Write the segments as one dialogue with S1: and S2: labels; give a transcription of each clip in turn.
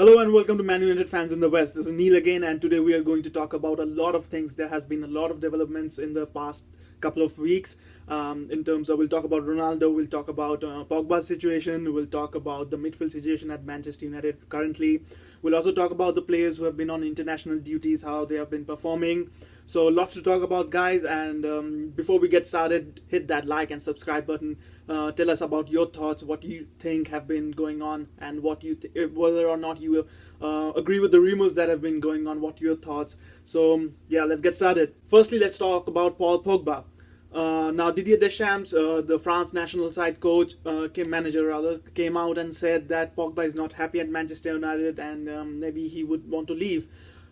S1: Hello and welcome to MUWestFans in the West. This is Neil again, and today we are going to talk about a lot of things. There has been a lot of developments in the past couple of weeks. In terms of, we'll talk about Ronaldo, we'll talk about Pogba's situation, we'll talk about the midfield situation at Manchester United currently. We'll also talk about the players who have been on international duties, how they have been performing. So lots to talk about, guys. And before we get started, hit that like and subscribe button. Tell us about your thoughts, what you think have been going on, and what you whether or not you agree with the rumors that have been going on. What your thoughts? So yeah, let's get started. Firstly, let's talk about Paul Pogba. Now, Didier Deschamps, the France national side coach, manager rather, came out and said that Pogba is not happy at Manchester United and maybe he would want to leave.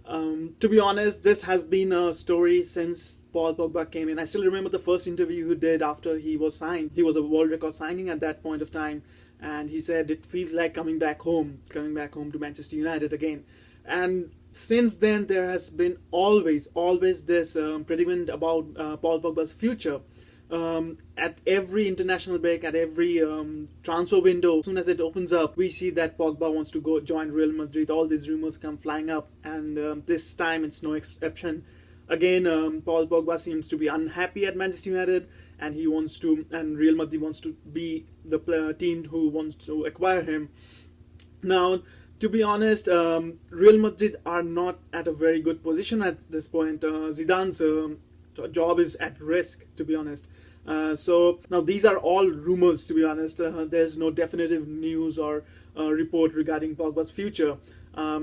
S1: To be honest, this has been a story since Paul Pogba came in. I still remember the first interview he did after he was signed. He was a world record signing at that point of time, and he said it feels like coming back home to Manchester United again. And since then, there has been always this predicament about Paul Pogba's future. At every international break, at every transfer window, as soon as it opens up, we see that Pogba wants to go join Real Madrid. All these rumors come flying up, and this time it's no exception. Again, Paul Pogba seems to be unhappy at Manchester United, and Real Madrid wants to be the team who wants to acquire him. Now, to be honest, Real Madrid are not at a very good position at this point. Zidane's job is at risk, to be honest. So now these are all rumors, to be honest. There's no definitive news or report regarding Pogba's future.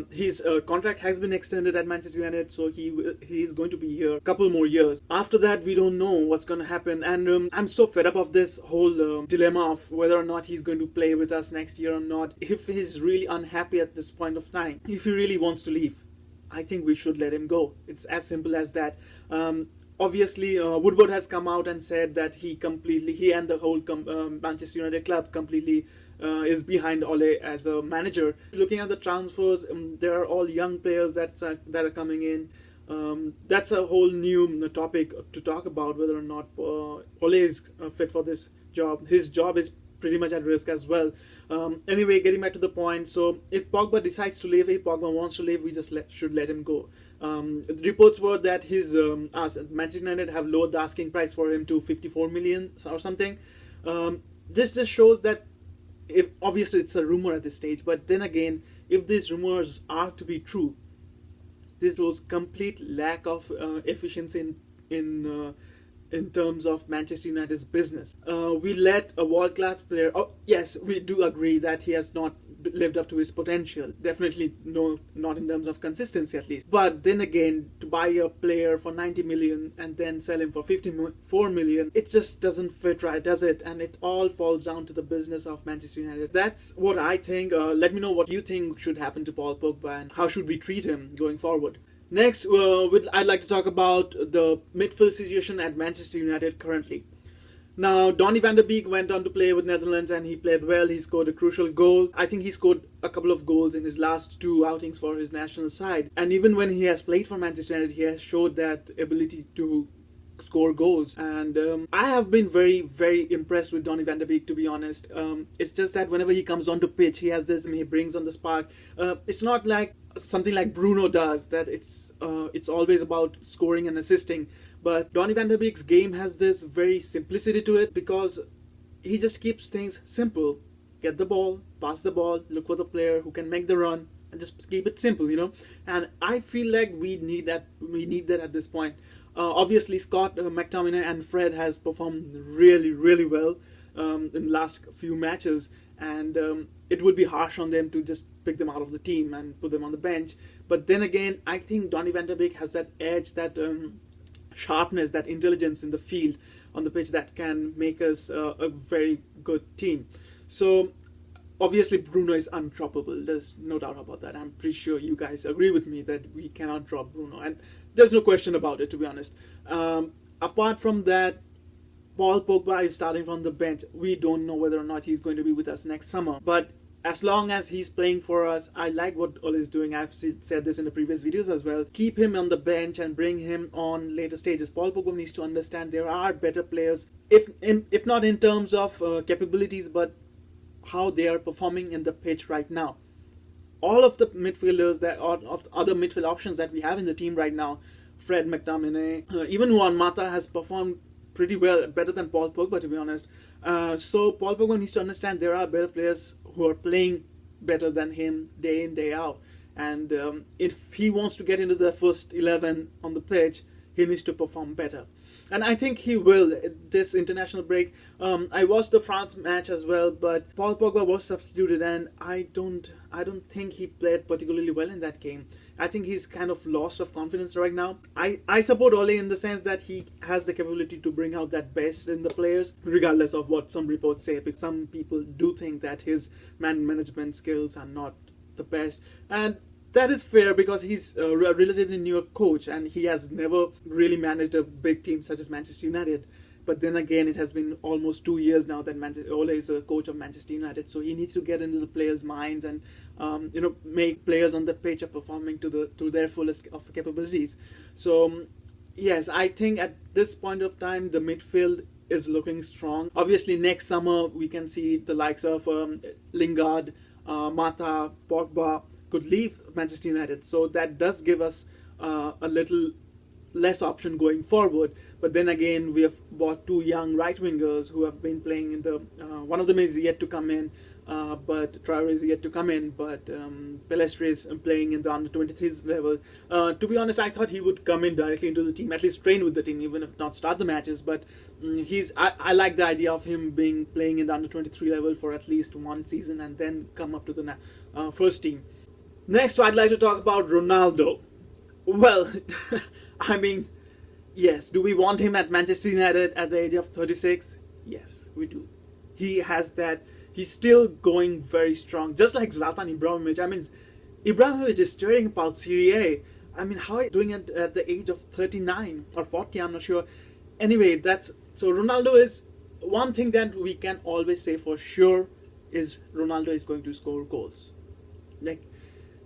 S1: His contract has been extended at Manchester United, so he is going to be here a couple more years. After that, we don't know what's going to happen, and I'm so fed up of this whole dilemma of whether or not he's going to play with us next year or not. If he's really unhappy at this point of time, if he really wants to leave, I think we should let him go. It's as simple as that. Obviously, Woodward has come out and said that he and the whole Manchester United club completely is behind Ole as a manager. Looking at the transfers, there are all young players that are coming in. That's a whole new topic to talk about, whether or not Ole is fit for this job. His job is pretty much at risk as well. Anyway, getting back to the point, so if Pogba decides to leave, if Pogba wants to leave, we just should let him go. The reports were that his Manchester United have lowered the asking price for him to 54 million or something. This just shows that, if obviously it's a rumor at this stage, but then again, if these rumors are to be true, this shows complete lack of efficiency in terms of Manchester United's business. We let a world-class player... Oh, yes, we do agree that he has not lived up to his potential. Definitely not in terms of consistency, at least. But then again, to buy a player for 90 million and then sell him for 54 million, it just doesn't fit right, does it? And it all falls down to the business of Manchester United. That's what I think. Let me know what you think should happen to Paul Pogba and how should we treat him going forward. Next, I'd like to talk about the midfield situation at Manchester United currently. Now, Donny van der Beek went on to play with Netherlands and he played well. He scored a crucial goal. I think he scored a couple of goals in his last two outings for his national side. And even when he has played for Manchester United, he has showed that ability to score goals. And I have been very, very impressed with Donny van der Beek, to be honest. It's just that whenever he comes onto pitch, he has this, he brings on the spark. It's not like something like Bruno does, that it's always about scoring and assisting. But Donny van der Beek's game has this very simplicity to it, because he just keeps things simple. Get the ball, pass the ball, look for the player who can make the run, and just keep it simple, you know. And I feel like we need that at this point. Obviously, Scott McTominay and Fred has performed really, really well in the last few matches, and it would be harsh on them to just pick them out of the team and put them on the bench. But then again, I think Donny van der Beek has that edge, that sharpness, that intelligence in the field, on the pitch, that can make us a very good team. So obviously Bruno is undroppable. There's no doubt about that. I'm pretty sure you guys agree with me that we cannot drop Bruno, and there's no question about it, to be honest. Apart from that, Paul Pogba is starting from the bench. We don't know whether or not he's going to be with us next summer, but as long as he's playing for us, I like what Ole is doing. I've said this in the previous videos as well. Keep him on the bench and bring him on later stages. Paul Pogba needs to understand there are better players, if not in terms of capabilities, but how they are performing in the pitch right now. all of the midfielders that or of other midfield options that we have in the team right now, Fred McTominay, even Juan Mata has performed pretty well, better than Paul Pogba, to be honest. So Paul Pogba needs to understand there are better players who are playing better than him day in, day out. And if he wants to get into the first 11 on the pitch, he needs to perform better. And I think he will this international break. I watched the France match as well, but Paul Pogba was substituted, and I don't think he played particularly well in that game. I think he's kind of lost of confidence right now. I support Ole in the sense that he has the capability to bring out that best in the players, regardless of what some reports say. Because some people do think that his man management skills are not the best, and that is fair because he's a relatively new coach and he has never really managed a big team such as Manchester United. But then again, it has been almost 2 years now that Ole is a coach of Manchester United, so he needs to get into the players' minds and make players on the pitch are performing to their fullest of capabilities. So yes, I think at this point of time the midfield is looking strong. Obviously, next summer we can see the likes of Lingard, Mata, Pogba could leave Manchester United, so that does give us a little less option going forward. But then again, we have bought 2 young right wingers who have been playing in the one of them is yet to come in, but Traore is yet to come in, but Pelestri is playing in the under-23s level. To be honest, I thought he would come in directly into the team, at least train with the team, even if not start the matches. But I like the idea of him playing in the under-23 level for at least one season and then come up to the first team. Next, I'd like to talk about Ronaldo. Well, I mean, yes, do we want him at Manchester United at the age of 36? Yes, we do. He has that. He's still going very strong, just like Zlatan Ibrahimovic. I mean, Ibrahimovic is stirring about Serie A. I mean, how are you doing it at the age of 39 or 40? I'm not sure. Anyway, so Ronaldo is one thing that we can always say for sure is Ronaldo is going to score goals. Like,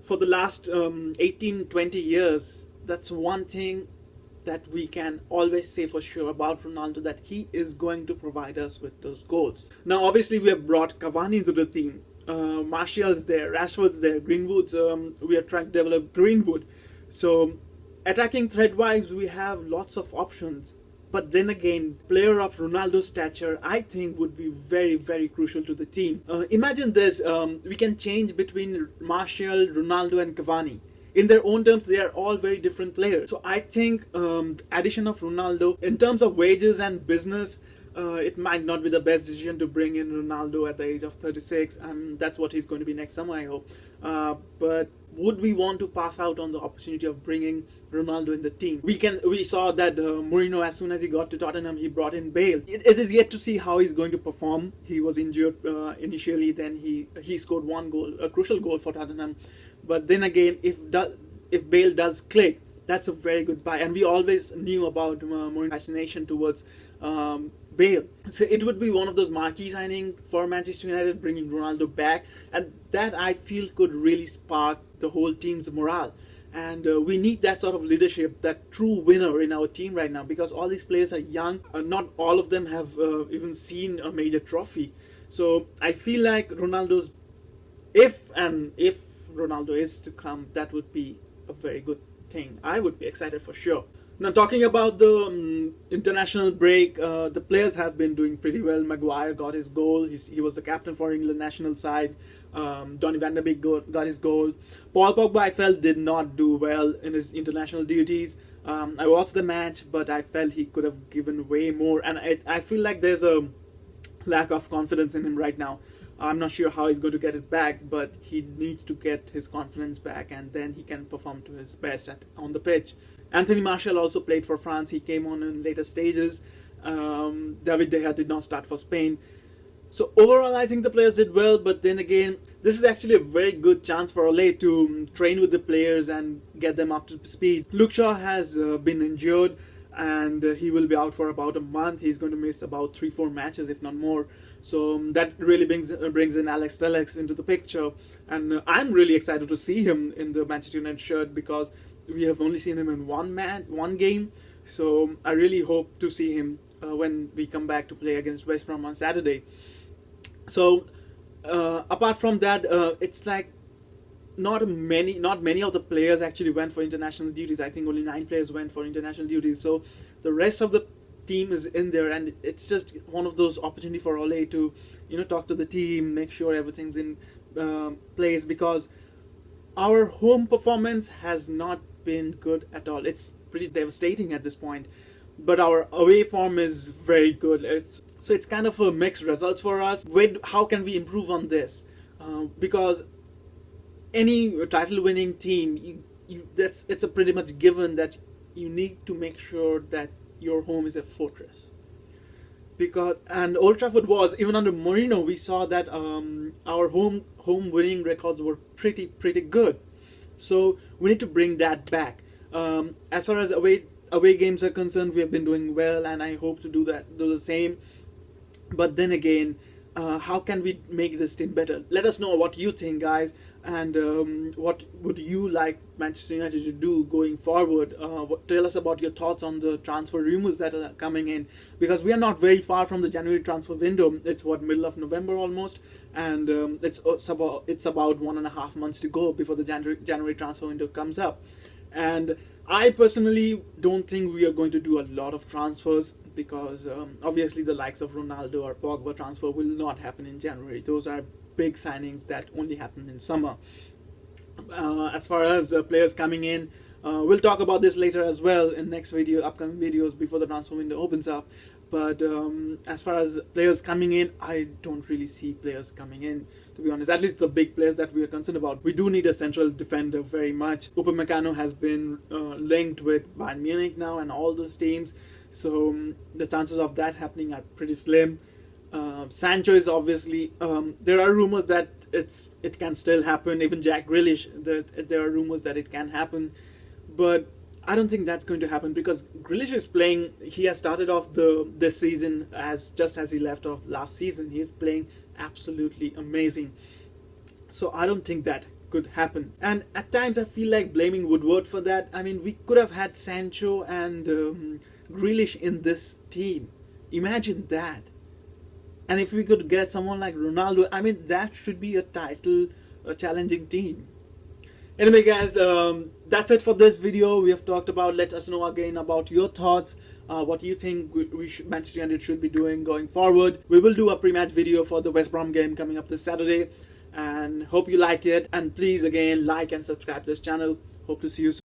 S1: for the last 18-20 years, that's one thing that we can always say for sure about Ronaldo, that he is going to provide us with those goals. Now, obviously, we have brought Cavani into the team. Martial's there, Rashford's there, Greenwood's. We are trying to develop Greenwood. So, attacking thread-wise, we have lots of options. But then again, player of Ronaldo's stature, I think, would be very, very crucial to the team. Imagine this, we can change between Martial, Ronaldo and Cavani. In their own terms, they are all very different players. So I think the addition of Ronaldo, in terms of wages and business, it might not be the best decision to bring in Ronaldo at the age of 36, and that's what he's going to be next summer, I hope. But would we want to pass out on the opportunity of bringing Ronaldo in the team? We saw that Mourinho, as soon as he got to Tottenham, he brought in Bale. It is yet to see how he's going to perform. He was injured initially, then he scored one goal, a crucial goal for Tottenham. But then again, if Bale does click, that's a very good buy. And we always knew about Mourinho's fascination towards Bale. So it would be one of those marquee signings for Manchester United, bringing Ronaldo back. And that, I feel, could really spark the whole team's morale. And we need that sort of leadership, that true winner in our team right now, because all these players are young. Not all of them have even seen a major trophy. So I feel like if Ronaldo is to come, that would be a very good thing. I would be excited for sure. Now, talking about the international break, the players have been doing pretty well. Maguire got his goal. He was the captain for England national side. Donny van de Beek got his goal. Paul Pogba, I felt, did not do well in his international duties. I watched the match, but I felt he could have given way more. And I feel like there's a lack of confidence in him right now. I'm not sure how he's going to get it back, but he needs to get his confidence back, and then he can perform to his best on the pitch. Anthony Martial also played for France. He came on in later stages. David De Gea did not start for Spain. So overall, I think the players did well, but then again, this is actually a very good chance for Ole to train with the players and get them up to speed. Luke Shaw has been injured, and he will be out for about a month. He's going to miss about 3-4 matches, if not more. So that really brings in Alex Telles into the picture, and I'm really excited to see him in the Manchester United shirt, because we have only seen him in one game. So I really hope to see him when we come back to play against West Brom on Saturday. So apart from that, it's like not many of the players actually went for international duties. I think only 9 players went for international duties. So the rest of the team is in there, and it's just one of those opportunity for Ole to, talk to the team, make sure everything's in place, because our home performance has not been good at all. It's pretty devastating at this point, but our away form is very good. It's kind of a mixed results for us. How can we improve on this? Because any title-winning team, it's a pretty much given that you need to make sure that your home is a fortress. And Old Trafford was, even under Mourinho, we saw that our home winning records were pretty good. So we need to bring that back. As far as away games are concerned, we have been doing well, and I hope to do the same. But then again, how can we make this team better? Let us know what you think, guys, and what would you like Manchester United to do going forward. Tell us about your thoughts on the transfer rumors that are coming in, because we are not very far from the January transfer window. It's middle of November almost, and it's about 1.5 months to go before the January transfer window comes up. And I personally don't think we are going to do a lot of transfers, because obviously the likes of Ronaldo or Pogba transfer will not happen in January. Those are big signings that only happen in summer. As far as players coming in, we'll talk about this later as well in upcoming videos before the transfer window opens up. But as far as players coming in, I don't really see players coming in, to be honest. At least the big players that we are concerned about. We do need a central defender very much. Upamecano has been linked with Bayern Munich now and all those teams. So the chances of that happening are pretty slim. Sancho is obviously, there are rumors that it can still happen. Even Jack Grealish, there are rumors that it can happen. But I don't think that's going to happen, because Grealish is playing. He has started off this season just as he left off last season. He's playing absolutely amazing. So I don't think that could happen. And at times I feel like blaming Woodward for that. I mean, we could have had Sancho and Grealish in this team. Imagine that. And if we could get someone like Ronaldo, I mean, that should be a challenging team. Anyway, guys, that's it for this video. We have talked about. Let us know again about your thoughts. What you think Manchester United should be doing going forward. We will do a pre-match video for the West Brom game coming up this Saturday, and hope you like it. And please, again, like and subscribe to this channel. Hope to see you soon.